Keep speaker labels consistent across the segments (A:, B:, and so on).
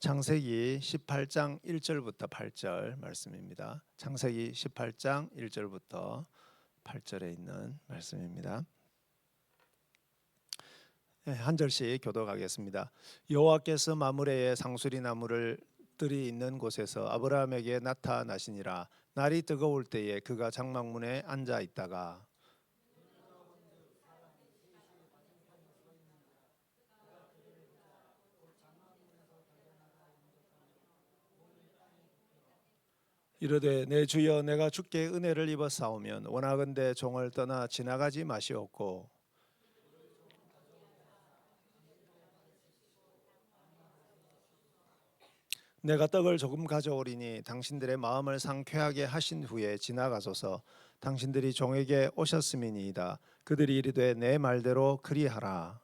A: 창세기 18장 1절부터 8절 말씀입니다. 창세기 18장 1절부터 8절에 있는 말씀입니다. 한 절씩 교독하겠습니다. 여호와께서 마므레의 상수리 나무를 들이 있는 곳에서 아브라함에게 나타나시니라. 날이 뜨거울 때에 그가 장막문에 앉아 있다가 이르되 내 주여 내가 주께 은혜를 입어 싸우면 원하건대 종을 떠나 지나가지 마시옵고 내가 떡을 조금 가져오리니 당신들의 마음을 상쾌하게 하신 후에 지나가소서. 당신들이 종에게 오셨음이니이다. 그들이 이르되 내 말대로 그리하라.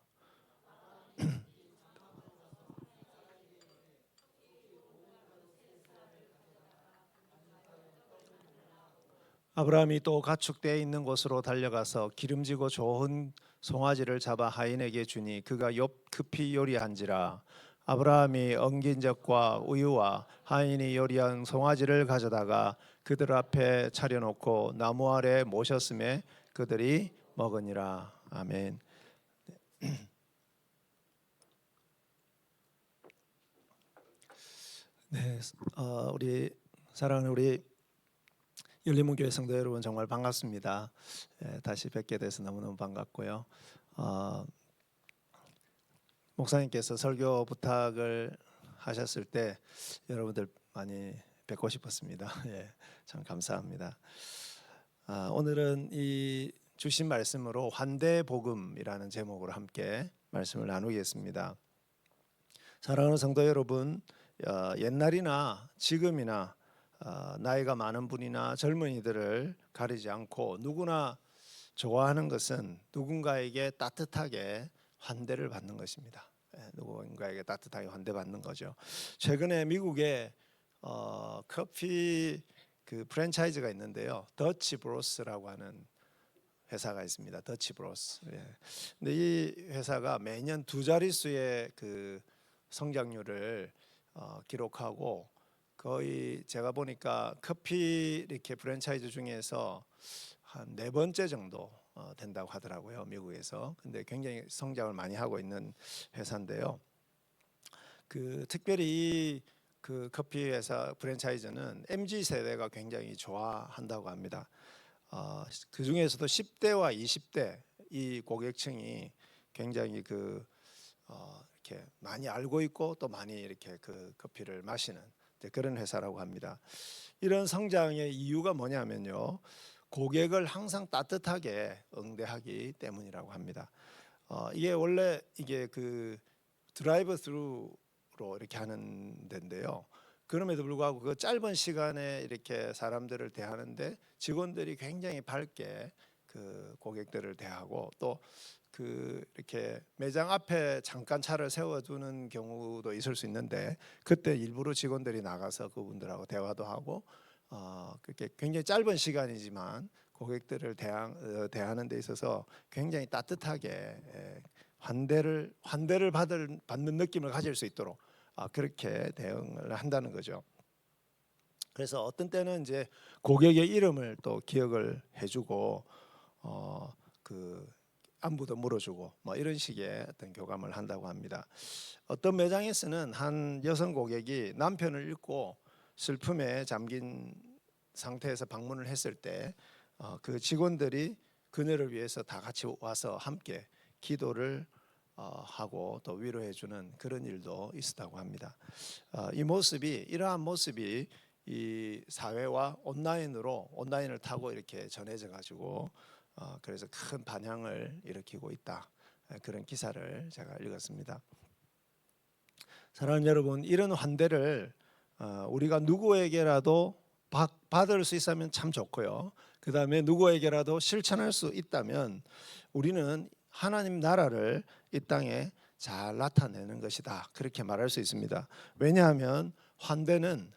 A: 아브라함이 또 가축대에 있는 곳으로 달려가서 기름지고 좋은 송아지를 잡아 하인에게 주니 그가 급히 요리한지라. 아브라함이 엉긴 젖과 우유와 하인이 요리한 송아지를 가져다가 그들 앞에 차려놓고 나무 아래 모셨음에 그들이 먹으니라. 아멘. 네, 우리 사랑하는 우리 열린문교회 성도 여러분 정말 반갑습니다. 다시 뵙게 돼서 너무너무 반갑고요. 목사님께서 설교 부탁을 하셨을 때 여러분들 많이 뵙고 싶었습니다. 참 감사합니다. 오늘은 이 주신 말씀으로 환대복음이라는 제목으로 함께 말씀을 나누겠습니다. 사랑하는 성도 여러분, 옛날이나 지금이나 나이가 많은 분이나 젊은이들을 가리지 않고 누구나 좋아하는 것은 누군가에게 따뜻하게 환대를 받는 것입니다. 누군가에게 따뜻하게 환대받는 거죠. 최근에 미국에 커피 그 프랜차이즈가 있는데요, 더치 브로스라고 하는 회사가 있습니다. 더치 브로스. 근데 이 회사가 매년 두 자릿수의 그 성장률을 기록하고 거의 제가 보니까 커피 이렇게 프랜차이즈 중에서 한 네 번째 정도 된다고 하더라고요, 미국에서. 근데 굉장히 성장을 많이 하고 있는 회사인데요. 그 특별히 그 커피 회사 프랜차이즈는 MZ 세대가 굉장히 좋아한다고 합니다. 그 중에서도 10대와 20대 이 고객층이 굉장히 이렇게 많이 알고 있고 또 많이 이렇게 그 커피를 마시는 그런 회사라고 합니다. 이런 성장의 이유가 뭐냐면요, 고객을 항상 따뜻하게 응대하기 때문이라고 합니다. 이게 원래 이게 그 드라이브 스루로 이렇게 하는 데인데요. 그럼에도 불구하고 그 짧은 시간에 이렇게 사람들을 대하는데 직원들이 굉장히 밝게 그 고객들을 대하고 또 그 이렇게 매장 앞에 잠깐 차를 세워두는 경우도 있을 수 있는데 그때 일부러 직원들이 나가서 그분들하고 대화도 하고 그렇게 굉장히 짧은 시간이지만 고객들을 대하는 데 있어서 굉장히 따뜻하게 환대를 받는 느낌을 가질 수 있도록 그렇게 대응을 한다는 거죠. 그래서 어떤 때는 이제 고객의 이름을 또 기억을 해주고 그 안부도 물어주고 뭐 이런 식의 어떤 교감을 한다고 합니다. 어떤 매장에서는 한 여성 고객이 남편을 잃고 슬픔에 잠긴 상태에서 방문을 했을 때 그 직원들이 그녀를 위해서 다 같이 와서 함께 기도를 하고 또 위로해주는 그런 일도 있었다고 합니다. 이러한 모습이 이 사회와 온라인을 타고 이렇게 전해져 가지고 그래서 큰 반향을 일으키고 있다, 그런 기사를 제가 읽었습니다. 사랑하는 여러분, 이런 환대를 우리가 누구에게라도 받을 수 있으면 참 좋고요. 그 다음에 누구에게라도 실천할 수 있다면 우리는 하나님 나라를 이 땅에 잘 나타내는 것이다, 그렇게 말할 수 있습니다. 왜냐하면 환대는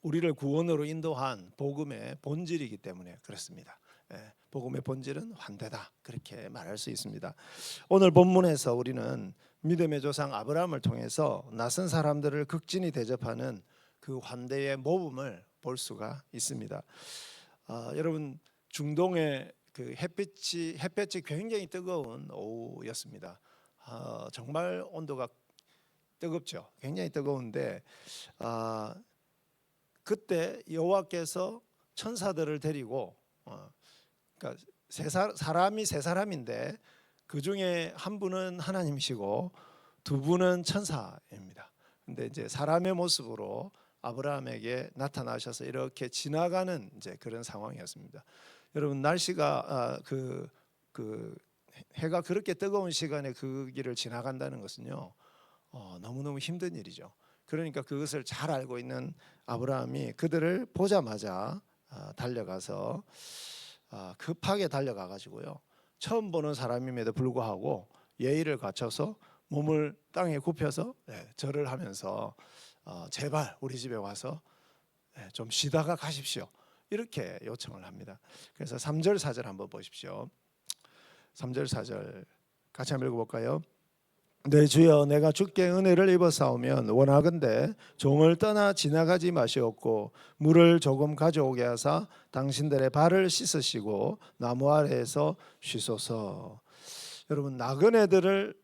A: 우리를 구원으로 인도한 복음의 본질이기 때문에 그렇습니다. 복음의 본질은 환대다, 그렇게 말할 수 있습니다. 오늘 본문에서 우리는 믿음의 조상 아브라함을 통해서 낯선 사람들을 극진히 대접하는 그 환대의 모범을 볼 수가 있습니다. 여러분, 중동의 그 햇볕이 굉장히 뜨거운 오후였습니다. 정말 온도가 뜨겁죠. 굉장히 뜨거운데 그때 여호와께서 천사들을 데리고 그러니까 사람이 세 사람인데 그 중에 한 분은 하나님이시고 두 분은 천사입니다. 근데 이제 사람의 모습으로 아브라함에게 나타나셔서 이렇게 지나가는 이제 그런 상황이었습니다. 여러분, 날씨가 그 해가 그렇게 뜨거운 시간에 그 길을 지나간다는 것은요, 너무너무 힘든 일이죠. 그러니까 그것을 잘 알고 있는 아브라함이 그들을 보자마자 달려가서 급하게 달려가 가지고요, 처음 보는 사람임에도 불구하고 예의를 갖춰서 몸을 땅에 굽혀서 절을 하면서 제발 우리 집에 와서 좀 쉬다가 가십시오, 이렇게 요청을 합니다. 그래서 3절 4절 한번 보십시오. 3절 4절 같이 한번 읽어볼까요? 내 주여, 내가 주께 은혜를 입어사오면 원하건대 종을 떠나 지나가지 마시옵고 물을 조금 가져오게 하사 당신들의 발을 씻으시고 나무 아래에서 쉬소서. 여러분, 나그네들을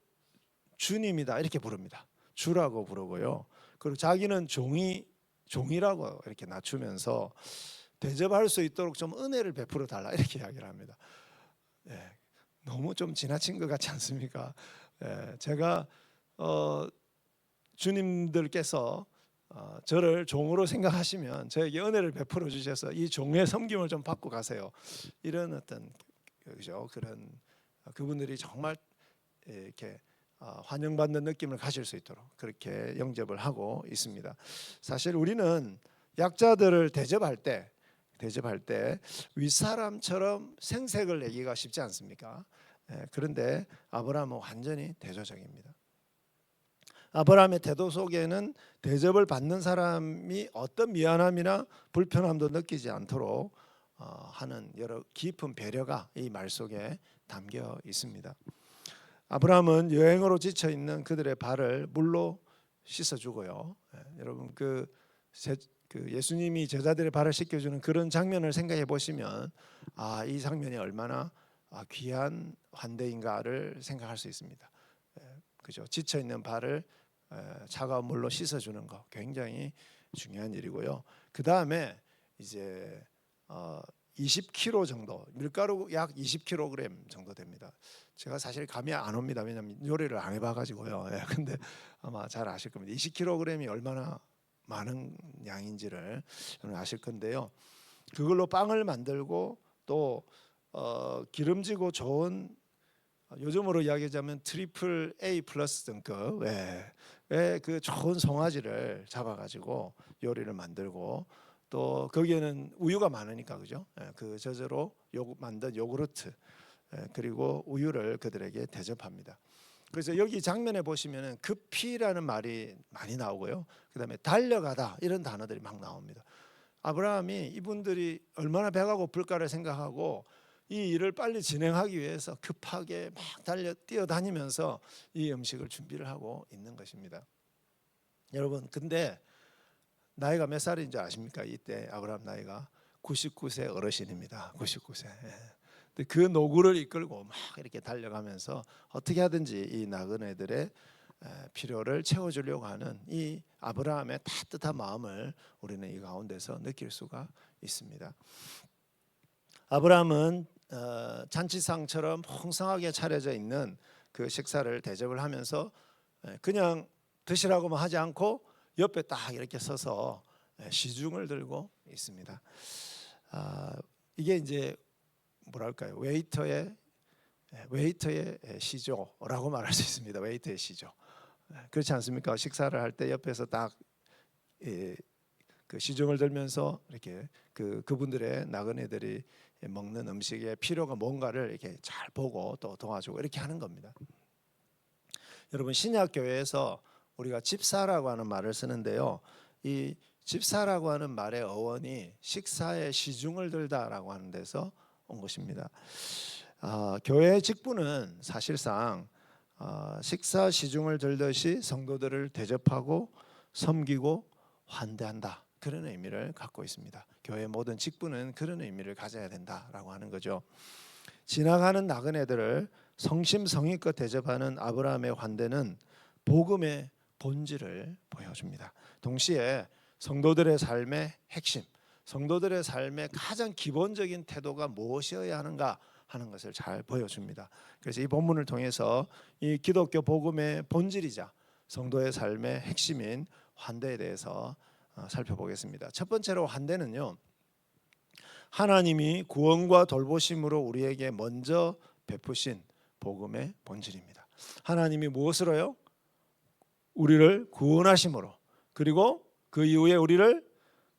A: 주님이다 이렇게 부릅니다. 주라고 부르고요. 그리고 자기는 종이라고 이렇게 낮추면서 대접할 수 있도록 좀 은혜를 베풀어 달라 이렇게 이야기를 합니다. 너무 좀 지나친 것 같지 않습니까? 제가 주님들께서 저를 종으로 생각하시면 저에게 은혜를 베풀어 주셔서 이 종의 섬김을 좀 받고 가세요, 이런 어떤 그런 그분들이 정말 이렇게 환영받는 느낌을 가질 수 있도록 그렇게 영접을 하고 있습니다. 사실 우리는 약자들을 대접할 때 윗사람처럼 생색을 내기가 쉽지 않습니까? 그런데 아브라함은 완전히 대조적입니다. 아브라함의 태도 속에는 대접을 받는 사람이 어떤 미안함이나 불편함도 느끼지 않도록 하는 여러 깊은 배려가 이 말 속에 담겨 있습니다. 아브라함은 여행으로 지쳐 있는 그들의 발을 물로 씻어주고요. 여러분, 예수님이 제자들의 발을 씻겨주는 그런 장면을 생각해 보시면 이 장면이 얼마나 귀한 환대인가를 생각할 수 있습니다. 그죠? 지쳐 있는 발을 차가운 물로 씻어주는 거 굉장히 중요한 일이고요. 그 다음에 이제 20kg 정도, 밀가루 약 20kg 정도 됩니다. 제가 사실 감이 안 옵니다. 왜냐하면 요리를 안 해봐가지고요. 근데 아마 잘 아실 겁니다. 20kg이 얼마나 많은 양인지를 아실 건데요. 그걸로 빵을 만들고 또 기름지고 좋은, 요즘으로 이야기하자면 트리플 A 플러스 등급 그 좋은 송아지를 잡아가지고 요리를 만들고 또 거기에는 우유가 많으니까, 그죠? 그 저저로 만든 요구르트 그리고 우유를 그들에게 대접합니다. 그래서 여기 장면에 보시면은 급히라는 말이 많이 나오고요. 그다음에 달려가다 이런 단어들이 막 나옵니다. 아브라함이 이분들이 얼마나 배가 고플까를 생각하고 이 일을 빨리 진행하기 위해서 급하게 막 뛰어다니면서 이 음식을 준비를 하고 있는 것입니다. 여러분, 근데 나이가 몇 살인지 아십니까? 이때 아브라함 나이가 99세 어르신입니다. 99세. 그 노구를 이끌고 막 이렇게 달려가면서 어떻게 하든지 이 나그네들의 필요를 채워주려고 하는 이 아브라함의 따뜻한 마음을 우리는 이 가운데서 느낄 수가 있습니다. 아브라함은 잔치상처럼 풍성하게 차려져 있는 그 식사를 대접을 하면서 그냥 드시라고만 하지 않고 옆에 딱 이렇게 서서 시중을 들고 있습니다. 이게 이제 뭐랄까요, 웨이터의 시조라고 말할 수 있습니다. 웨이터의 시조. 그렇지 않습니까? 식사를 할 때 옆에서 딱 그 시중을 들면서 이렇게 그분들의 나그네들이 먹는 음식의 필요가 뭔가를 이렇게 잘 보고 또 도와주고 이렇게 하는 겁니다. 여러분, 신약 교회에서 우리가 집사라고 하는 말을 쓰는데요. 이 집사라고 하는 말의 어원이 식사에 시중을 들다라고 하는 데서 온 것입니다. 교회의 직분은 사실상 식사 시중을 들듯이 성도들을 대접하고 섬기고 환대한다, 그런 의미를 갖고 있습니다. 교회 모든 직분은 그런 의미를 가져야 된다라고 하는 거죠. 지나가는 나그네들을 성심성의껏 대접하는 아브라함의 환대는 복음의 본질을 보여줍니다. 동시에 성도들의 삶의 핵심, 성도들의 삶의 가장 기본적인 태도가 무엇이어야 하는가 하는 것을 잘 보여줍니다. 그래서 이 본문을 통해서 이 기독교 복음의 본질이자 성도의 삶의 핵심인 환대에 대해서 살펴보겠습니다. 첫 번째로 환대는요, 하나님이 구원과 돌보심으로 우리에게 먼저 베푸신 복음의 본질입니다. 하나님이 무엇으로요? 우리를 구원하심으로, 그리고 그 이후에 우리를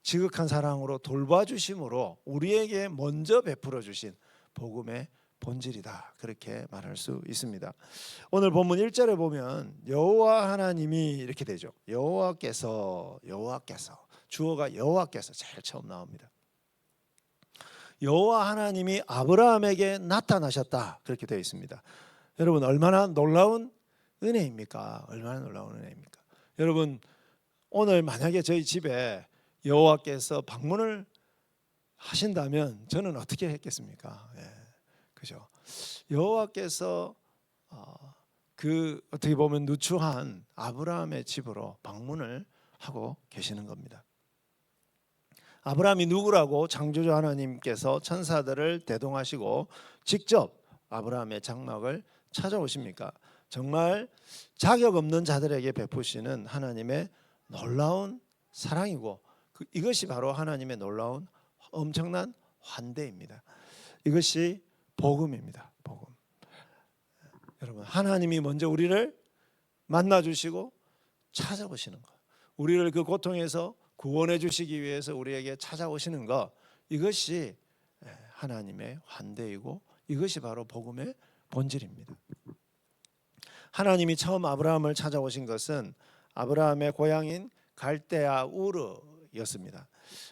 A: 지극한 사랑으로 돌봐주심으로 우리에게 먼저 베풀어 주신 복음의 본질이다, 그렇게 말할 수 있습니다. 오늘 본문 1절에 보면 여호와 하나님이 이렇게 되죠. 여호와께서 주어가 여호와께서 제일 처음 나옵니다. 여호와 하나님이 아브라함에게 나타나셨다, 그렇게 되어 있습니다. 여러분, 얼마나 놀라운 은혜입니까? 얼마나 놀라운 은혜입니까? 여러분, 오늘 만약에 저희 집에 여호와께서 방문을 하신다면 저는 어떻게 했겠습니까? 그죠? 여호와께서 그 어떻게 보면 누추한 아브라함의 집으로 방문을 하고 계시는 겁니다. 아브라함이 누구라고 창조주 하나님께서 천사들을 대동하시고 직접 아브라함의 장막을 찾아오십니까? 정말 자격 없는 자들에게 베푸시는 하나님의 놀라운 사랑이고, 이것이 바로 하나님의 놀라운 엄청난 환대입니다. 이것이 복음입니다. 복음. 여러분, 하나님이 먼저 우리를 만나 주시고 찾아오시는 것, 우리를 그 고통에서 구원해 주시기 위해서 우리에게 찾아오시는 것, 이것이 하나님의 환대이고 이것이 바로 복음의 본질입니다. 하나님이 처음 아브라함을 찾아오신 것은 아브라함의 고향인 갈대아 우르였습니다.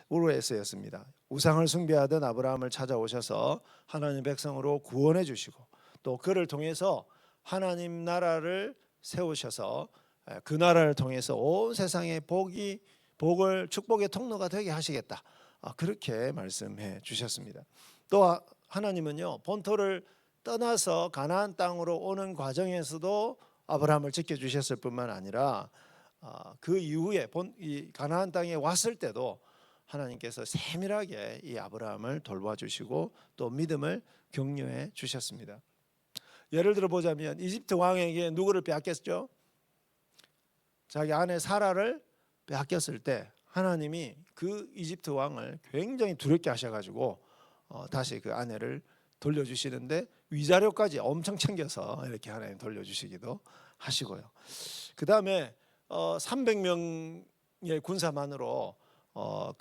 A: 우르에서였습니다. 우상을 숭배하던 아브라함을 찾아오셔서 하나님 백성으로 구원해 주시고, 또 그를 통해서 하나님 나라를 세우셔서 그 나라를 통해서 온 세상의 복을 축복의 통로가 되게 하시겠다, 그렇게 말씀해 주셨습니다. 또 하나님은요, 본토를 떠나서 가나안 땅으로 오는 과정에서도 아브라함을 지켜주셨을 뿐만 아니라 그 이후에 이 가나안 땅에 왔을 때도 하나님께서 세밀하게 이 아브라함을 돌봐주시고 또 믿음을 격려해 주셨습니다. 예를 들어 보자면 이집트 왕에게 누구를 빼앗겼죠? 자기 아내 사라를 빼앗겼을 때 하나님이 그 이집트 왕을 굉장히 두렵게 하셔가지고 다시 그 아내를 돌려주시는데 위자료까지 엄청 챙겨서 이렇게 하나님 돌려주시기도 하시고요. 그 다음에 300명의 군사만으로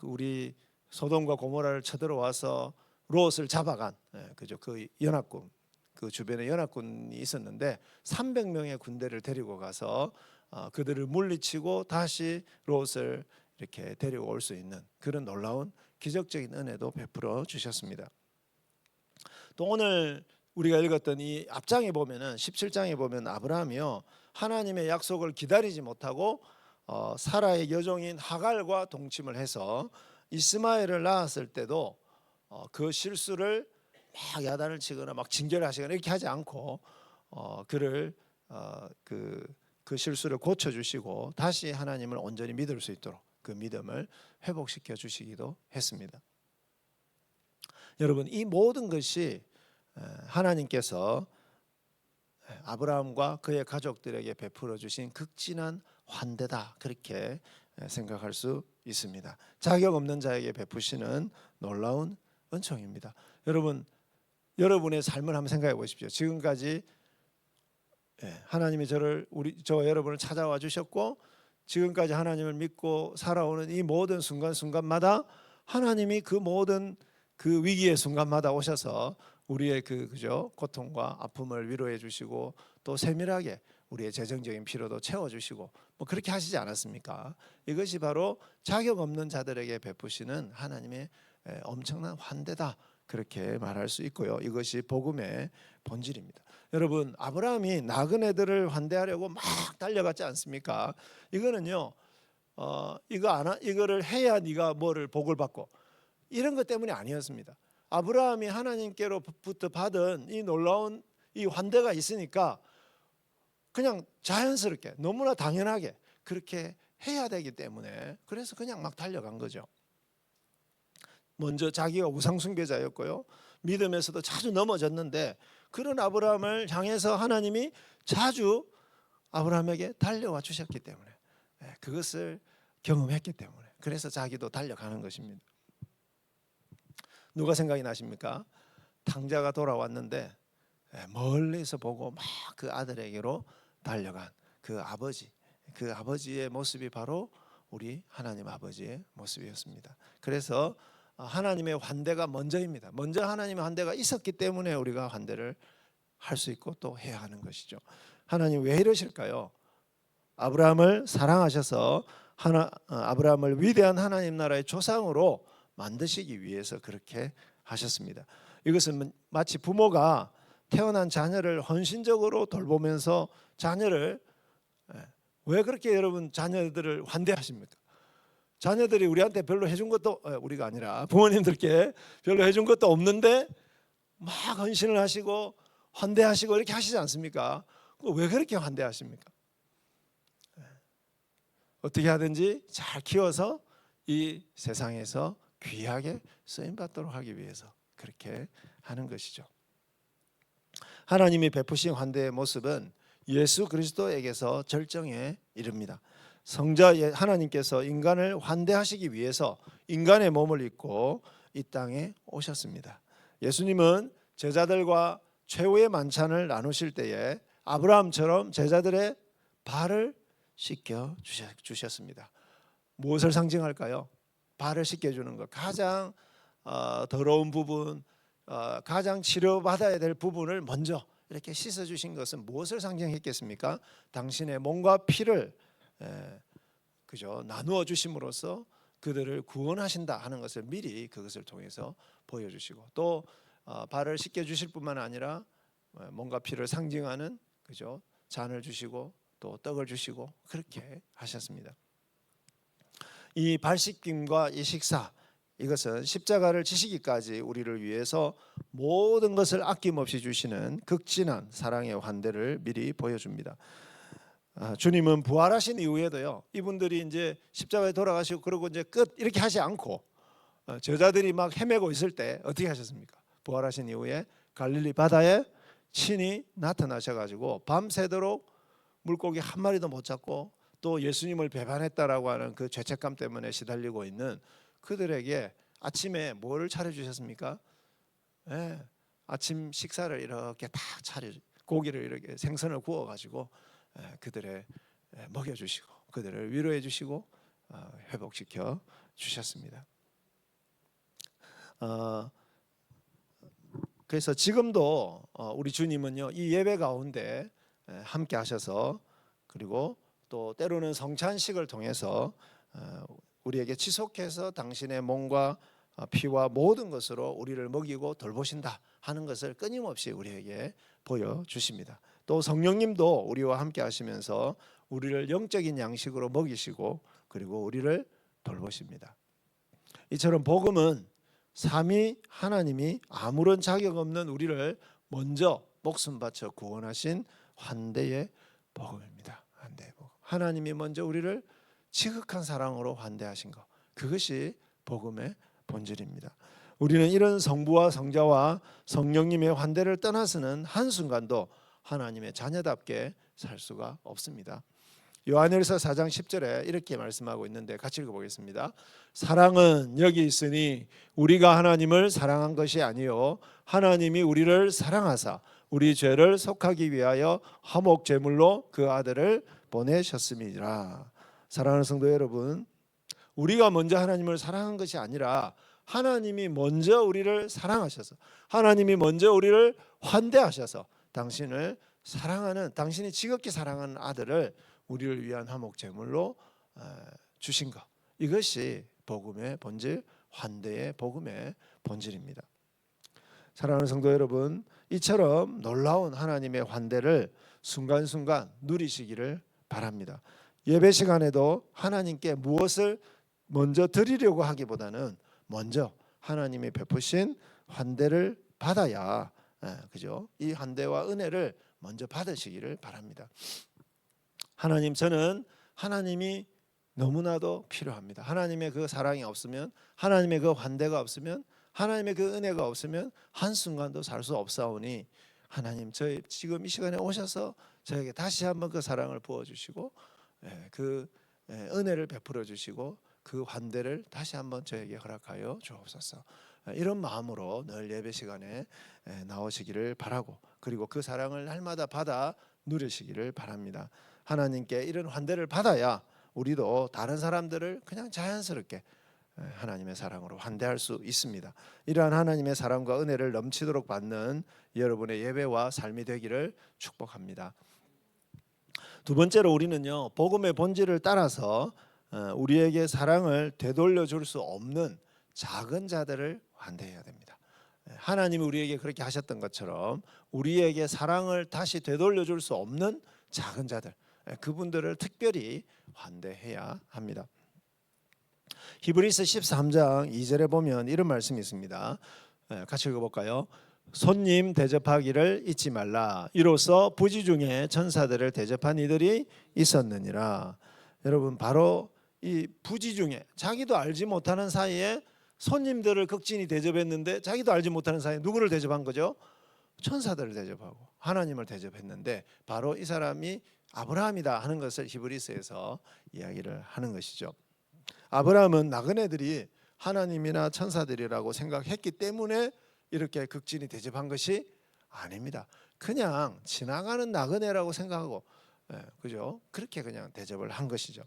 A: 우리 소돔과 고모라를 쳐들어와서 롯을 잡아간, 그죠? 그 연합군, 그 주변에 연합군이 있었는데 300명의 군대를 데리고 가서 그들을 물리치고 다시 롯을 이렇게 데리고 올 수 있는 그런 놀라운 기적적인 은혜도 베풀어 주셨습니다. 또 오늘 우리가 읽었던 이 앞장에 보면은 17장에 보면 아브라함이요, 하나님의 약속을 기다리지 못하고 사라의 여종인 하갈과 동침을 해서 이스마엘을 낳았을 때도 그 실수를 막 야단을 치거나 막 징계를 하시거나 이렇게 하지 않고 그를 그 실수를 고쳐주시고 다시 하나님을 온전히 믿을 수 있도록 그 믿음을 회복시켜 주시기도 했습니다. 여러분, 이 모든 것이 하나님께서 아브라함과 그의 가족들에게 베풀어 주신 극진한 환대다, 그렇게 생각할 수 있습니다. 자격 없는 자에게 베푸시는 놀라운 은총입니다. 여러분의 삶을 한번 생각해 보십시오. 지금까지 하나님이 저 여러분을 찾아와 주셨고, 지금까지 하나님을 믿고 살아오는 이 모든 순간순간마다 하나님이 그 모든 그 위기의 순간마다 오셔서 우리의 그죠, 고통과 아픔을 위로해 주시고 또 세밀하게 우리의 재정적인 필요도 채워 주시고 뭐 그렇게 하시지 않았습니까? 이것이 바로 자격 없는 자들에게 베푸시는 하나님의 엄청난 환대다, 그렇게 말할 수 있고요. 이것이 복음의 본질입니다. 여러분, 아브라함이 나그네들을 환대하려고 막 달려갔지 않습니까? 이거는요, 이거를 해야 네가 뭐를 복을 받고 이런 것 때문이 아니었습니다. 아브라함이 하나님께로부터 받은 이 놀라운 이 환대가 있으니까 그냥 자연스럽게 너무나 당연하게 그렇게 해야 되기 때문에 그래서 그냥 막 달려간 거죠. 먼저 자기가 우상숭배자였고요, 믿음에서도 자주 넘어졌는데 그런 아브라함을 향해서 하나님이 자주 아브라함에게 달려와 주셨기 때문에, 그것을 경험했기 때문에 그래서 자기도 달려가는 것입니다. 누가 생각이 나십니까? 탕자가 돌아왔는데 멀리서 보고 막 그 아들에게로 달려간 그 아버지의 모습이 바로 우리 하나님 아버지의 모습이었습니다. 그래서 하나님의 환대가 먼저입니다. 먼저 하나님의 환대가 있었기 때문에 우리가 환대를 할 수 있고 또 해야 하는 것이죠. 하나님 왜 이러실까요? 아브라함을 사랑하셔서 아브라함을 위대한 하나님 나라의 조상으로 만드시기 위해서 그렇게 하셨습니다. 이것은 마치 부모가 태어난 자녀를 헌신적으로 돌보면서 자녀를, 왜 그렇게 여러분 자녀들을 환대하십니까? 자녀들이 우리한테 별로 해준 것도, 우리가 아니라 부모님들께 별로 해준 것도 없는데 막 헌신을 하시고 환대하시고 이렇게 하시지 않습니까? 왜 그렇게 환대하십니까? 어떻게 하든지 잘 키워서 이 세상에서 귀하게 쓰임받도록 하기 위해서 그렇게 하는 것이죠. 하나님이 베푸신 환대의 모습은 예수 그리스도에게서 절정에 이릅니다. 성자 하나님께서 인간을 환대하시기 위해서 인간의 몸을 입고 이 땅에 오셨습니다. 예수님은 제자들과 최후의 만찬을 나누실 때에 아브라함처럼 제자들의 발을 씻겨 주셨습니다. 무엇을 상징할까요? 발을 씻겨주는 것. 가장 더러운 부분, 가장 치료받아야 될 부분을 먼저 이렇게 씻어주신 것은 무엇을 상징했겠습니까? 당신의 몸과 피를 그죠, 나누어 주심으로써 그들을 구원하신다 하는 것을 미리 그것을 통해서 보여주시고, 또 발을 씻겨 주실 뿐만 아니라 몸과 피를 상징하는 그죠, 잔을 주시고 또 떡을 주시고 그렇게 하셨습니다. 이 발씻김과 이 식사, 이것은 십자가를 지시기까지 우리를 위해서 모든 것을 아낌없이 주시는 극진한 사랑의 환대를 미리 보여줍니다. 주님은 부활하신 이후에도요, 이분들이 이제 십자가에 돌아가시고 그러고 이제 끝 이렇게 하지 않고 제자들이 막 헤매고 있을 때 어떻게 하셨습니까? 부활하신 이후에 갈릴리 바다에 친히 나타나셔가지고 밤새도록 물고기 한 마리도 못 잡고 또 예수님을 배반했다라고 하는 그 죄책감 때문에 시달리고 있는 그들에게 아침에 뭐를 차려주셨습니까? 아침 식사를 이렇게 다 고기를 이렇게 생선을 구워가지고 그들의 먹여주시고 그들을 위로해 주시고 회복시켜 주셨습니다. 그래서 지금도 우리 주님은요, 이 예배 가운데 함께 하셔서, 그리고 또 때로는 성찬식을 통해서 우리에게 지속해서 당신의 몸과 피와 모든 것으로 우리를 먹이고 돌보신다 하는 것을 끊임없이 우리에게 보여주십니다. 또 성령님도 우리와 함께 하시면서 우리를 영적인 양식으로 먹이시고 그리고 우리를 돌보십니다. 이처럼 복음은 삼위 하나님이 아무런 자격 없는 우리를 먼저 목숨 바쳐 구원하신 환대의 복음입니다. 환대의 복음. 하나님이 먼저 우리를 지극한 사랑으로 환대하신 것, 그것이 복음의 본질입니다. 우리는 이런 성부와 성자와 성령님의 환대를 떠나서는 한순간도 하나님의 자녀답게 살 수가 없습니다. 요한일서 4장 10절에 이렇게 말씀하고 있는데 같이 읽어보겠습니다. 사랑은 여기 있으니 우리가 하나님을 사랑한 것이 아니요 하나님이 우리를 사랑하사 우리 죄를 속하기 위하여 화목 제물로 그 아들을 보내셨음이라. 사랑하는 성도 여러분, 우리가 먼저 하나님을 사랑한 것이 아니라 하나님이 먼저 우리를 사랑하셔서, 하나님이 먼저 우리를 환대하셔서 당신을 사랑하는, 당신이 지극히 사랑하는 아들을 우리를 위한 화목 제물로 주신 것, 이것이 복음의 본질, 환대의 복음의 본질입니다. 사랑하는 성도 여러분, 이처럼 놀라운 하나님의 환대를 순간순간 누리시기를 바랍니다. 예배 시간에도 하나님께 무엇을 먼저 드리려고 하기보다는 먼저 하나님이 베푸신 환대를 받아야, 그죠? 이 환대와 은혜를 먼저 받으시기를 바랍니다. 하나님, 저는 하나님이 너무나도 필요합니다. 하나님의 그 사랑이 없으면, 하나님의 그 환대가 없으면, 하나님의 그 은혜가 없으면 한순간도 살 수 없사오니 하나님, 저희 지금 이 시간에 오셔서 저에게 다시 한번 그 사랑을 부어주시고 그 은혜를 베풀어 주시고 그 환대를 다시 한번 저에게 허락하여 주옵소서. 이런 마음으로 늘 예배 시간에 나오시기를 바라고, 그리고 그 사랑을 날마다 받아 누리시기를 바랍니다. 하나님께 이런 환대를 받아야 우리도 다른 사람들을 그냥 자연스럽게 하나님의 사랑으로 환대할 수 있습니다. 이러한 하나님의 사랑과 은혜를 넘치도록 받는 여러분의 예배와 삶이 되기를 축복합니다. 두 번째로 우리는요, 복음의 본질을 따라서 우리에게 사랑을 되돌려 줄 수 없는 작은 자들을 환대해야 됩니다. 하나님이 우리에게 그렇게 하셨던 것처럼 우리에게 사랑을 다시 되돌려 줄 수 없는 작은 자들, 그분들을 특별히 환대해야 합니다. 히브리서 13장 2절에 보면 이런 말씀이 있습니다. 같이 읽어볼까요? 손님 대접하기를 잊지 말라. 이로써 부지 중에 천사들을 대접한 이들이 있었느니라. 여러분, 바로 이 부지 중에 자기도 알지 못하는 사이에 손님들을 극진히 대접했는데, 자기도 알지 못하는 사이에 누구를 대접한 거죠? 천사들을 대접하고 하나님을 대접했는데, 바로 이 사람이 아브라함이다 하는 것을 히브리서에서 이야기를 하는 것이죠. 아브라함은 나그네들이 하나님이나 천사들이라고 생각했기 때문에 이렇게 극진히 대접한 것이 아닙니다. 그냥 지나가는 나그네라고 생각하고, 그죠? 그렇게 그냥 대접을 한 것이죠.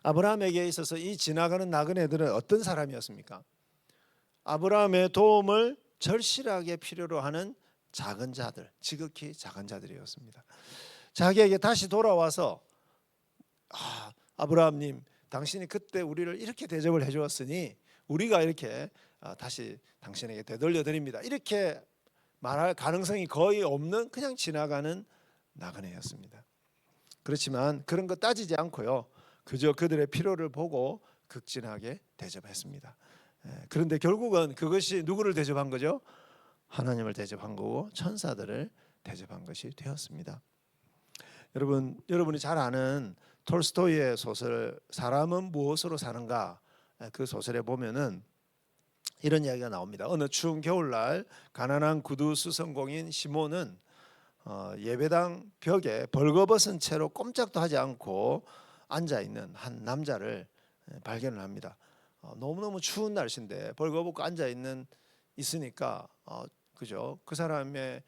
A: 아브라함에게 있어서 이 지나가는 나그네들은 어떤 사람이었습니까? 아브라함의 도움을 절실하게 필요로 하는 작은 자들, 지극히 작은 자들이었습니다. 자기에게 다시 돌아와서 아브라함님, 당신이 그때 우리를 이렇게 대접을 해주었으니 우리가 이렇게 다시 당신에게 되돌려 드립니다, 이렇게 말할 가능성이 거의 없는 그냥 지나가는 나그네였습니다. 그렇지만 그런 거 따지지 않고요, 그저 그들의 필요를 보고 극진하게 대접했습니다. 그런데 결국은 그것이 누구를 대접한 거죠? 하나님을 대접한 거고 천사들을 대접한 것이 되었습니다. 여러분이 잘 아는 톨스토이의 소설 사람은 무엇으로 사는가, 그 소설에 보면은 이런 이야기가 나옵니다. 어느 추운 겨울날 가난한 구두 수성공인 시몬은 예배당 벽에 벌거벗은 채로 꼼짝도 하지 않고 앉아 있는 한 남자를 발견을 합니다. 너무너무 추운 날씨인데 벌거벗고 앉아 있으니까 그죠? 그 사람이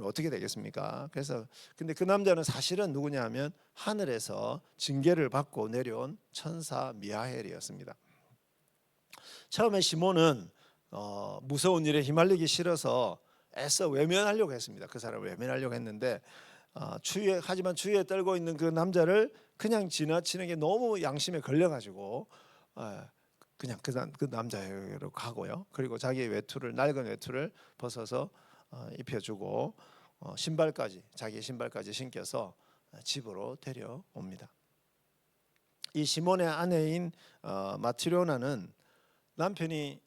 A: 어떻게 되겠습니까? 그래서 근데 그 남자는 사실은 누구냐면 하늘에서 징계를 받고 내려온 천사 미하엘이었습니다. 처음에 시몬은 무서운 일에 휘말리기 싫어서 애써 외면하려고 했습니다. 그 사람을 외면하려고 했는데 하지만 추위에 떨고 있는 그 남자를 그냥 지나치는 게 너무 양심에 걸려가지고 그냥 그 남자에게로 가고요. 그리고 자기의 낡은 외투를 벗어서 입혀주고 자기의 신발까지 신겨서 집으로 데려옵니다. 이 시몬의 아내인 마트리오나는 남편이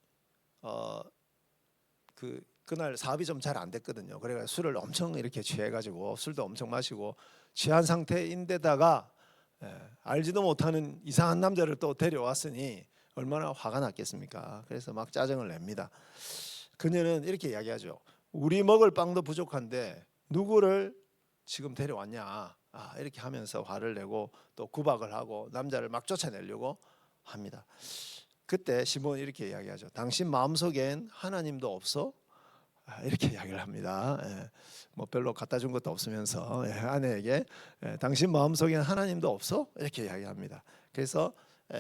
A: 그날 사업이 좀 잘 안 됐거든요. 그래서 술을 엄청 이렇게 취해가지고 술도 엄청 마시고 취한 상태인데다가 알지도 못하는 이상한 남자를 또 데려왔으니 얼마나 화가 났겠습니까? 그래서 막 짜증을 냅니다. 그녀는 이렇게 이야기하죠. 우리 먹을 빵도 부족한데 누구를 지금 데려왔냐, 이렇게 하면서 화를 내고 또 구박을 하고 남자를 막 쫓아내려고 합니다. 그때 시몬이 이렇게 이야기하죠. 당신 마음속엔 하나님도 없어? 이렇게 이야기를 합니다. 뭐 별로 갖다 준 것도 없으면서 아내에게 당신 마음속엔 하나님도 없어? 이렇게 이야기합니다. 그래서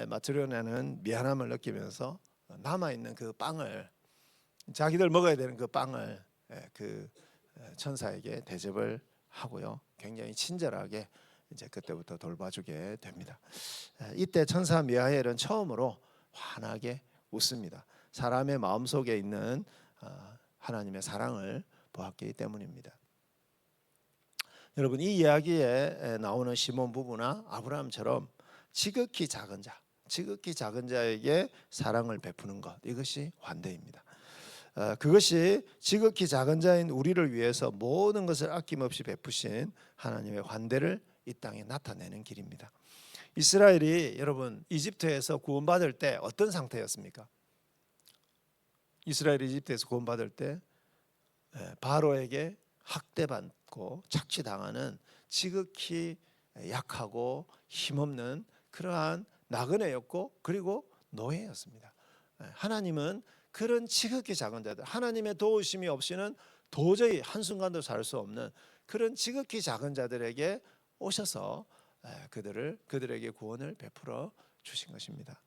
A: 마트리오나는 미안함을 느끼면서 남아있는 그 빵을, 자기들 먹어야 되는 그 빵을 그 천사에게 대접을 하고요, 굉장히 친절하게 이제 그때부터 돌봐주게 됩니다. 이때 천사 미하엘은 처음으로 환하게 웃습니다. 사람의 마음속에 있는 하나님의 사랑을 보았기 때문입니다. 여러분, 이 이야기에 나오는 시몬 부부나 아브라함처럼 지극히 작은 자에게 사랑을 베푸는 것, 이것이 환대입니다. 그것이 지극히 작은 자인 우리를 위해서 모든 것을 아낌없이 베푸신 하나님의 환대를 이 땅에 나타내는 길입니다. 이스라엘이 여러분 이집트에서 구원받을 때 어떤 상태였습니까? 이스라엘이 이집트에서 구원받을 때 바로에게 학대받고 착취당하는 지극히 약하고 힘없는 그러한 나그네였고 그리고 노예였습니다. 하나님은 그런 지극히 작은 자들, 하나님의 도우심이 없이는 도저히 한순간도 살 수 없는 그런 지극히 작은 자들에게 오셔서 그들에게 구원을 베풀어 주신 것입니다.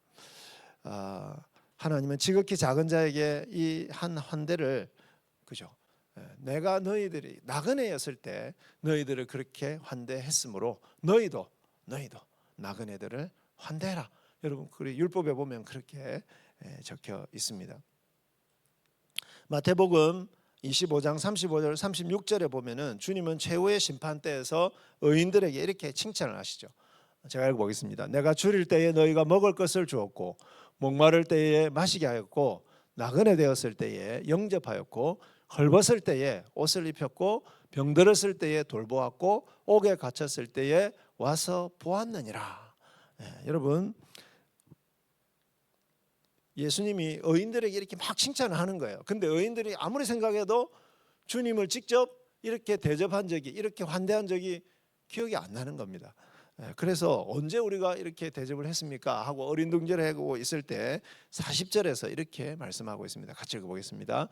A: 하나님은 지극히 작은 자에게 이 한 환대를, 그죠? 내가 너희들이 나그네였을 때 너희들을 그렇게 환대했으므로 너희도 나그네들을 환대해라. 여러분, 율법에 보면 그렇게 적혀 있습니다. 마태복음 25장 35절 36절에 보면은 주님은 최후의 심판대에서 의인들에게 이렇게 칭찬을 하시죠. 제가 읽어보겠습니다. 내가 줄일 때에 너희가 먹을 것을 주었고 목마를 때에 마시게 하였고 나그네 되었을 때에 영접하였고 헐벗을 때에 옷을 입혔고 병들었을 때에 돌보았고 옥에 갇혔을 때에 와서 보았느니라. 여러분, 예수님이 의인들에게 이렇게 막 칭찬을 하는 거예요. 근데 의인들이 아무리 생각해도 주님을 직접 이렇게 대접한 적이, 이렇게 환대한 적이 기억이 안 나는 겁니다. 그래서 언제 우리가 이렇게 대접을 했습니까? 하고 어린둥절하고 있을 때 40절에서 이렇게 말씀하고 있습니다. 같이 읽어보겠습니다.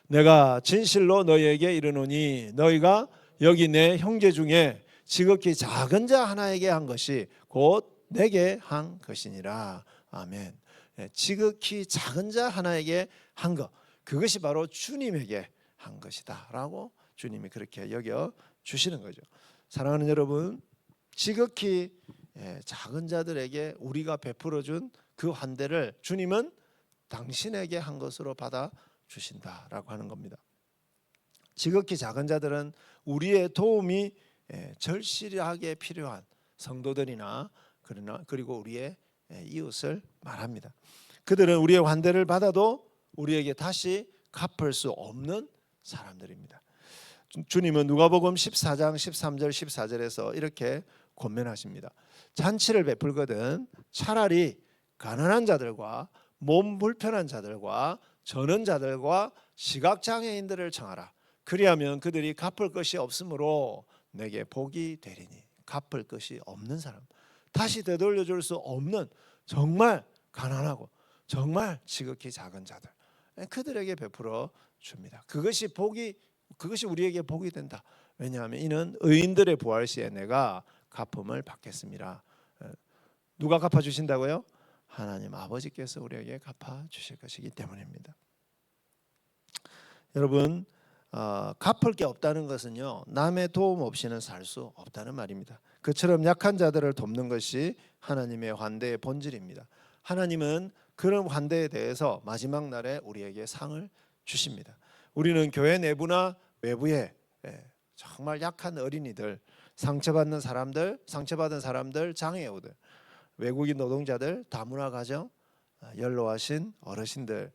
A: 내가 진실로 너희에게 이르노니 너희가 여기 내 형제 중에 지극히 작은 자 하나에게 한 것이 곧 내게 한 것이니라. 아멘. 지극히 작은 자 하나에게 한 것, 그것이 바로 주님에게 한 것이다 라고 주님이 그렇게 여겨 주시는 거죠. 사랑하는 여러분, 지극히 작은 자들에게 우리가 베풀어 준 그 환대를 주님은 당신에게 한 것으로 받아 주신다라고 하는 겁니다. 지극히 작은 자들은 우리의 도움이 절실하게 필요한 성도들이나 그리고 우리의 이웃을 말합니다. 그들은 우리의 환대를 받아도 우리에게 다시 갚을 수 없는 사람들입니다. 주님은 누가복음 14장 13절 14절에서 이렇게 권면하십니다. 잔치를 베풀거든 차라리 가난한 자들과 몸 불편한 자들과 저는 자들과 시각장애인들을 청하라. 그리하면 그들이 갚을 것이 없으므로 내게 복이 되리니. 갚을 것이 없는 사람, 다시 되돌려 줄 수 없는 정말 가난하고 정말 지극히 작은 자들, 그들에게 베풀어 줍니다. 그것이 우리에게 복이 된다. 왜냐하면 이는 의인들의 부활 시에 내가 갚음을 받겠습니다. 누가 갚아 주신다고요? 하나님 아버지께서 우리에게 갚아 주실 것이기 때문입니다. 여러분, 갚을 게 없다는 것은요, 남의 도움 없이는 살 수 없다는 말입니다. 그처럼 약한 자들을 돕는 것이 하나님의 환대의 본질입니다. 하나님은 그런 환대에 대해서 마지막 날에 우리에게 상을 주십니다. 우리는 교회 내부나 외부에 정말 약한 어린이들, 상처받은 사람들, 장애우들, 외국인 노동자들, 다문화 가정, 연로하신 어르신들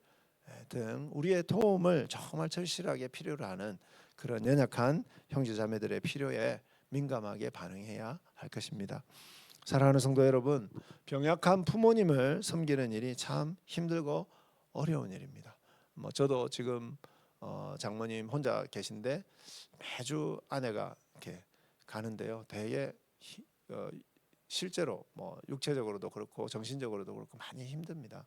A: 등 우리의 도움을 정말 절실하게 필요로 하는 그런 연약한 형제자매들의 필요에 민감하게 반응해야 할 것입니다. 사랑하는 성도 여러분, 병약한 부모님을 섬기는 일이 참 힘들고 어려운 일입니다. 저도 지금 장모님 혼자 계신데 매주 아내가 이렇게 가는데요, 되게 실제로 육체적으로도 그렇고 정신적으로도 그렇고 많이 힘듭니다.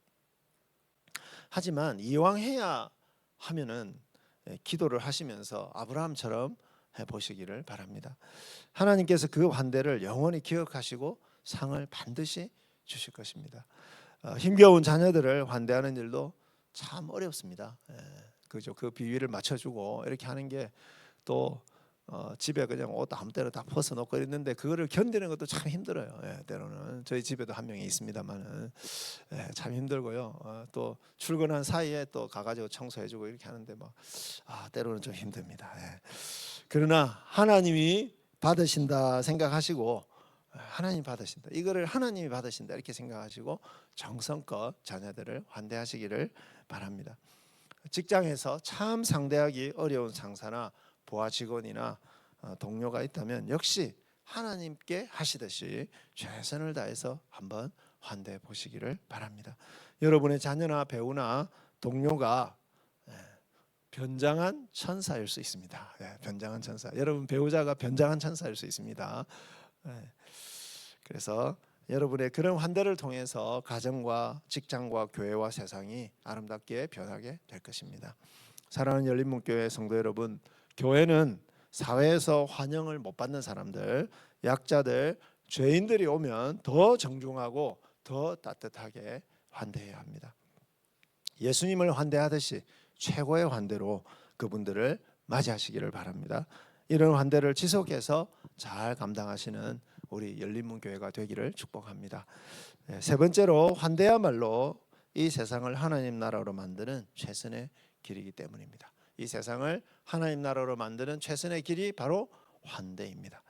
A: 하지만 이왕 해야 하면은 기도를 하시면서 아브라함처럼 해보시기를 바랍니다. 하나님께서 그 환대를 영원히 기억하시고 상을 반드시 주실 것입니다. 힘겨운 자녀들을 환대하는 일도 참 어렵습니다. 그죠? 그 비위를 맞춰주고 이렇게 하는 게 또 집에 그냥 옷 아무 때나 다 벗어놓고 있는데 그거를 견디는 것도 참 힘들어요. 예, 때로는 저희 집에도 한 명이 있습니다만은 참 힘들고요. 또 출근한 사이에 또 가가지고 청소해주고 이렇게 하는데 때로는 좀 힘듭니다. 예. 그러나 하나님이 받으신다 생각하시고 하나님 받으신다. 이거를 하나님이 받으신다 이렇게 생각하시고 정성껏 자녀들을 환대하시기를 바랍니다. 직장에서 참 상대하기 어려운 상사나 부하 직원이나 동료가 있다면 역시 하나님께 하시듯이 최선을 다해서 한번 환대해 보시기를 바랍니다. 여러분의 자녀나 배우나 동료가 변장한 천사일 수 있습니다. 변장한 천사. 여러분 배우자가 변장한 천사일 수 있습니다. 그래서 여러분의 그런 환대를 통해서 가정과 직장과 교회와 세상이 아름답게 변하게 될 것입니다. 사랑하는 열린문교회 성도 여러분, 교회는 사회에서 환영을 못 받는 사람들, 약자들, 죄인들이 오면 더 정중하고 더 따뜻하게 환대해야 합니다. 예수님을 환대하듯이 최고의 환대로 그분들을 맞이하시기를 바랍니다. 이런 환대를 지속해서 잘 감당하시는 우리 열린문교회가 되기를 축복합니다. 세 번째로 환대야말로 이 세상을 하나님 나라로 만드는 최선의 길이기 때문입니다. 이 세상을 하나님 나라로 만드는 최선의 길이 바로 환대입니다.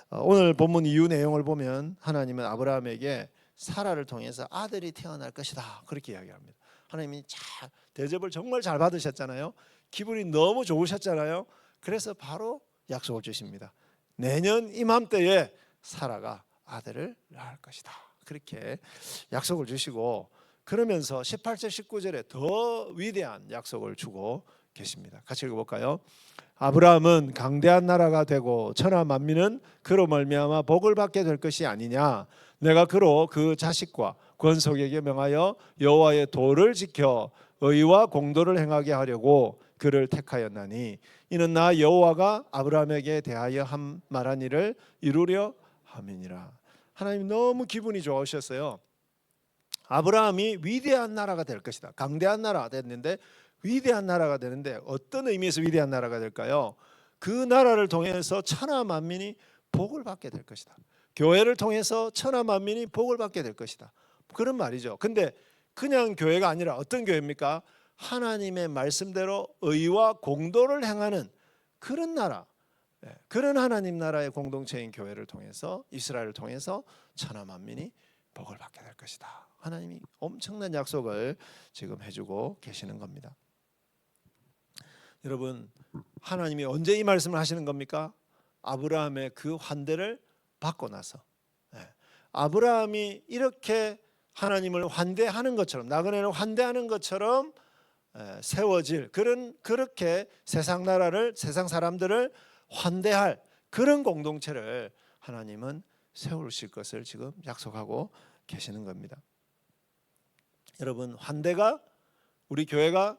A: 오늘 본문 이유 내용을 보면 하나님은 아브라함에게 사라를 통해서 아들이 태어날 것이다 그렇게 이야기합니다. 하나님이 대접을 정말 잘 받으셨잖아요. 기분이 너무 좋으셨잖아요. 그래서 바로 약속을 주십니다. 내년 이맘때에 사라가 아들을 낳을 것이다. 그렇게 약속을 주시고 그러면서 18절 19절에 더 위대한 약속을 주고 계십니다. 같이 읽어볼까요? 아브라함은 강대한 나라가 되고 천하 만민은 그로 말미암아 복을 받게 될 것이 아니냐. 내가 그로 그 자식과 권속에게 명하여 여호와의 도를 지켜 의와 공도를 행하게 하려고 그를 택하였나니 이는 나 여호와가 아브라함에게 대하여 말한 일을 이루려 함이니라. 하나님 너무 기분이 좋으셨어요. 아브라함이 위대한 나라가 될 것이다. 강대한 나라가 됐는데 위대한 나라가 되는데 어떤 의미에서 위대한 나라가 될까요? 그 나라를 통해서 천하 만민이 복을 받게 될 것이다. 교회를 통해서 천하 만민이 복을 받게 될 것이다. 그런 말이죠. 근데 그냥 교회가 아니라 어떤 교회입니까? 하나님의 말씀대로 의와 공도를 행하는 그런 나라, 그런 하나님 나라의 공동체인 교회를 통해서 이스라엘을 통해서 천하 만민이 복을 받게 될 것이다. 하나님이 엄청난 약속을 지금 해주고 계시는 겁니다. 여러분, 하나님이 언제 이 말씀을 하시는 겁니까? 아브라함의 그 환대를 받고 나서. 아브라함이 이렇게 하나님을 환대하는 것처럼, 나그네를 환대하는 것처럼 세워질 그렇게 세상 나라를, 세상 사람들을 환대할 그런 공동체를 하나님은 세우실 것을 지금 약속하고 계시는 겁니다. 여러분, 환대가 우리 교회가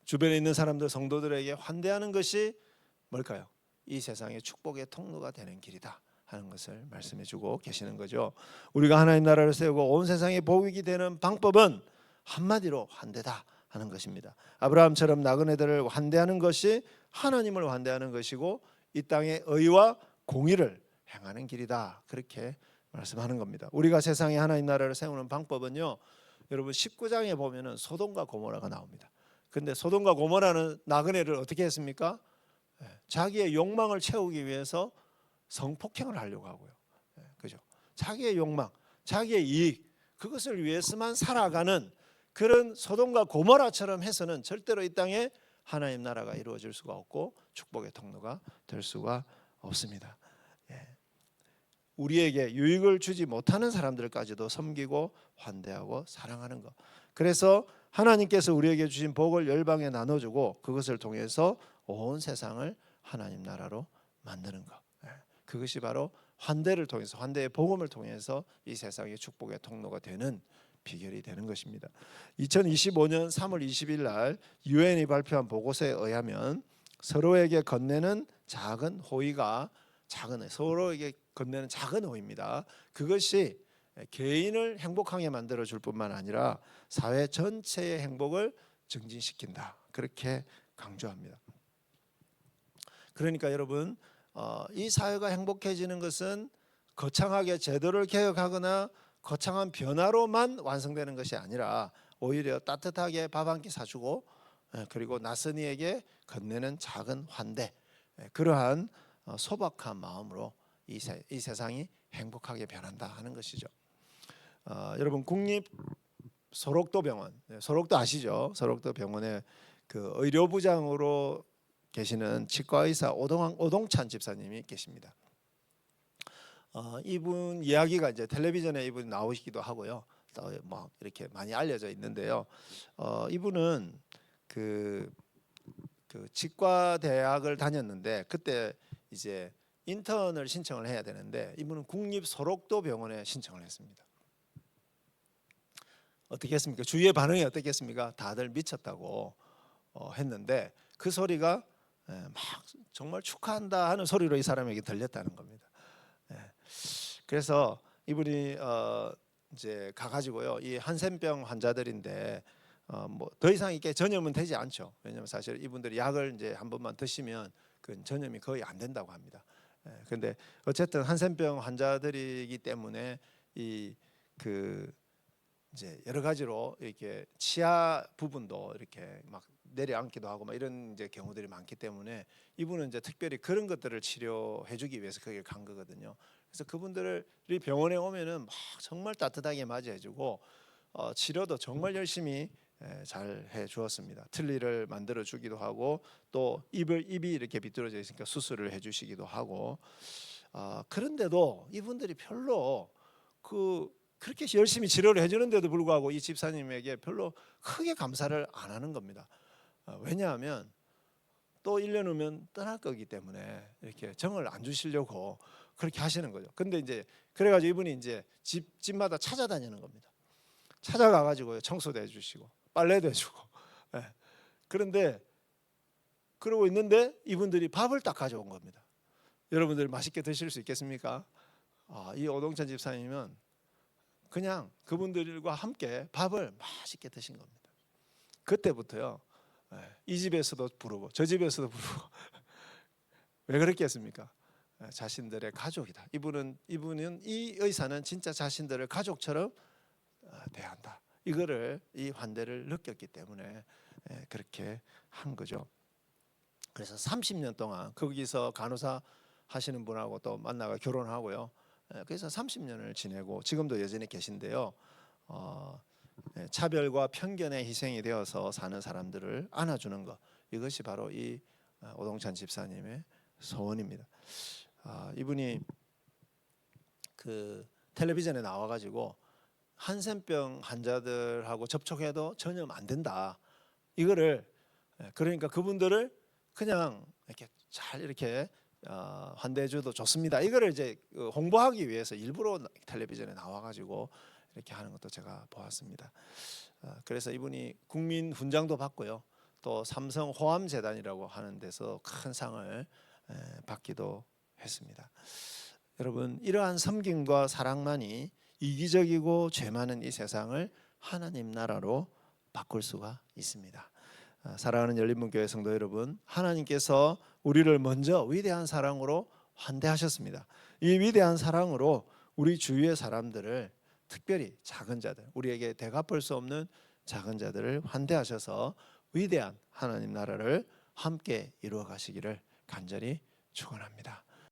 A: 주변에 있는 사람들, 성도들에게 환대하는 것이 뭘까요? 이 세상의 축복의 통로가 되는 길이다 하는 것을 말씀해주고 계시는 거죠. 우리가 하나님 나라를 세우고 온 세상의 복이 되는 방법은 한마디로 환대다 하는 것입니다. 아브라함처럼 나그네들을 환대하는 것이 하나님을 환대하는 것이고 이 땅의 의와 공의를 행하는 길이다 그렇게 말씀하는 겁니다. 우리가 세상에 하나님 나라를 세우는 방법은요, 여러분 19장에 보면은 소돔과 고모라가 나옵니다. 근데 소돔과 고모라는 나그네를 어떻게 했습니까? 자기의 욕망을 채우기 위해서 성폭행을 하려고 하고요. 그죠? 자기의 욕망, 자기의 이익, 그것을 위해서만 살아가는 그런 소돔과 고모라처럼 해서는 절대로 이 땅에 하나님 나라가 이루어질 수가 없고 축복의 통로가 될 수가 없습니다. 우리에게 유익을 주지 못하는 사람들까지도 섬기고 환대하고 사랑하는 것. 그래서 하나님께서 우리에게 주신 복을 열방에 나눠주고 그것을 통해서 온 세상을 하나님 나라로 만드는 것. 그것이 바로 환대를 통해서, 환대의 복음을 통해서 이 세상의 축복의 통로가 되는 비결이 되는 것입니다. 2025년 3월 20일 날 유엔이 발표한 보고서에 의하면 서로에게 건네는 작은 호의가 서로에게 건네는 작은 호의입니다. 그것이 개인을 행복하게 만들어 줄 뿐만 아니라 사회 전체의 행복을 증진시킨다. 그렇게 강조합니다. 그러니까 여러분 이 사회가 행복해지는 것은 거창하게 제도를 개혁하거나 거창한 변화로만 완성되는 것이 아니라 오히려 따뜻하게 밥 한 끼 사주고 그리고 낯선 이에게 건네는 작은 환대, 그러한 소박한 마음으로 이 세상이 행복하게 변한다 하는 것이죠. 여러분 국립 소록도 병원, 소록도 아시죠? 소록도 병원의 그 의료부장으로 계시는 치과의사 오동찬 집사님이 계십니다. 이분 이야기가 이제 텔레비전에 이분 나오시기도 하고요. 또 뭐 이렇게 많이 알려져 있는데요. 이분은 그 치과 대학을 다녔는데 그때 이제 인턴을 신청을 해야 되는데 이분은 국립 소록도 병원에 신청을 했습니다. 어떻겠습니까? 주위의 반응이 어떻겠습니까? 다들 미쳤다고 했는데 그 소리가 막 정말 축하한다 하는 소리로 이 사람에게 들렸다는 겁니다. 그래서 이분이 이제 가가지고요, 이 한센병 환자들인데 뭐 더 이상 이게 전염은 되지 않죠. 왜냐하면 사실 이분들이 약을 이제 한 번만 드시면 그 전염이 거의 안 된다고 합니다. 그런데 어쨌든 한센병 환자들이기 때문에 이 이제 여러 가지로 이렇게 치아 부분도 이렇게 막 내려앉기도 하고 막 이런 이제 경우들이 많기 때문에 이분은 이제 특별히 그런 것들을 치료해주기 위해서 거기 간 거거든요. 그래서 그분들이 병원에 오면은 막 정말 따뜻하게 맞이해주고 치료도 정말 열심히 잘 해주었습니다. 틀니를 만들어 주기도 하고 또 입이 이렇게 비뚤어져 있으니까 수술을 해주시기도 하고 그런데도 이분들이 별로 그렇게 열심히 치료를 해주는데도 불구하고 이 집사님에게 별로 크게 감사를 안 하는 겁니다. 왜냐하면 또 1년 후면 떠날 거기 때문에 이렇게 정을 안 주시려고 그렇게 하시는 거죠. 근데 이제 그래가지고 이분이 이제 집마다 찾아다니는 겁니다. 찾아가가지고 청소도 해주시고 빨래도 해주고. 그런데 그러고 있는데 이분들이 밥을 딱 가져온 겁니다. 여러분들 맛있게 드실 수 있겠습니까? 이 오동찬 집사님은 그냥 그분들과 함께 밥을 맛있게 드신 겁니다. 그때부터요, 이 집에서도 부르고 저 집에서도 부르고 왜 그랬겠습니까? 자신들의 가족이다. 이분은 이 의사는 진짜 자신들을 가족처럼 대한다. 이거를 이 환대를 느꼈기 때문에 그렇게 한 거죠. 그래서 30년 동안 거기서 간호사 하시는 분하고 또 만나가 결혼하고요. 그래서 30년을 지내고 지금도 여전히 계신데요. 차별과 편견의 희생이 되어서 사는 사람들을 안아주는 것, 이것이 바로 이 오동찬 집사님의 소원입니다. 이분이 그 텔레비전에 나와가지고 한센병 환자들하고 접촉해도 전혀 안 된다. 이거를 그러니까 그분들을 그냥 이렇게 잘 이렇게 환대해줘도 좋습니다. 이거를 이제 홍보하기 위해서 일부러 텔레비전에 나와가지고 이렇게 하는 것도 제가 보았습니다. 그래서 이분이 국민 훈장도 받고요. 또 삼성 호암재단이라고 하는 데서 큰 상을 받기도 했습니다. 여러분, 이러한 섬김과 사랑만이 이기적이고 죄 많은 이 세상을 하나님 나라로 바꿀 수가 있습니다. 사랑하는 열린문교회 성도 여러분, 하나님께서 우리를 먼저 위대한 사랑으로 환대하셨습니다. 이 위대한 사랑으로 우리 주위의 사람들을, 특별히 작은 자들, 우리에게 대갚을 수 없는 작은 자들을 환대하셔서 위대한 하나님 나라를 함께 이루어 가시기를 간절히 축원합니다.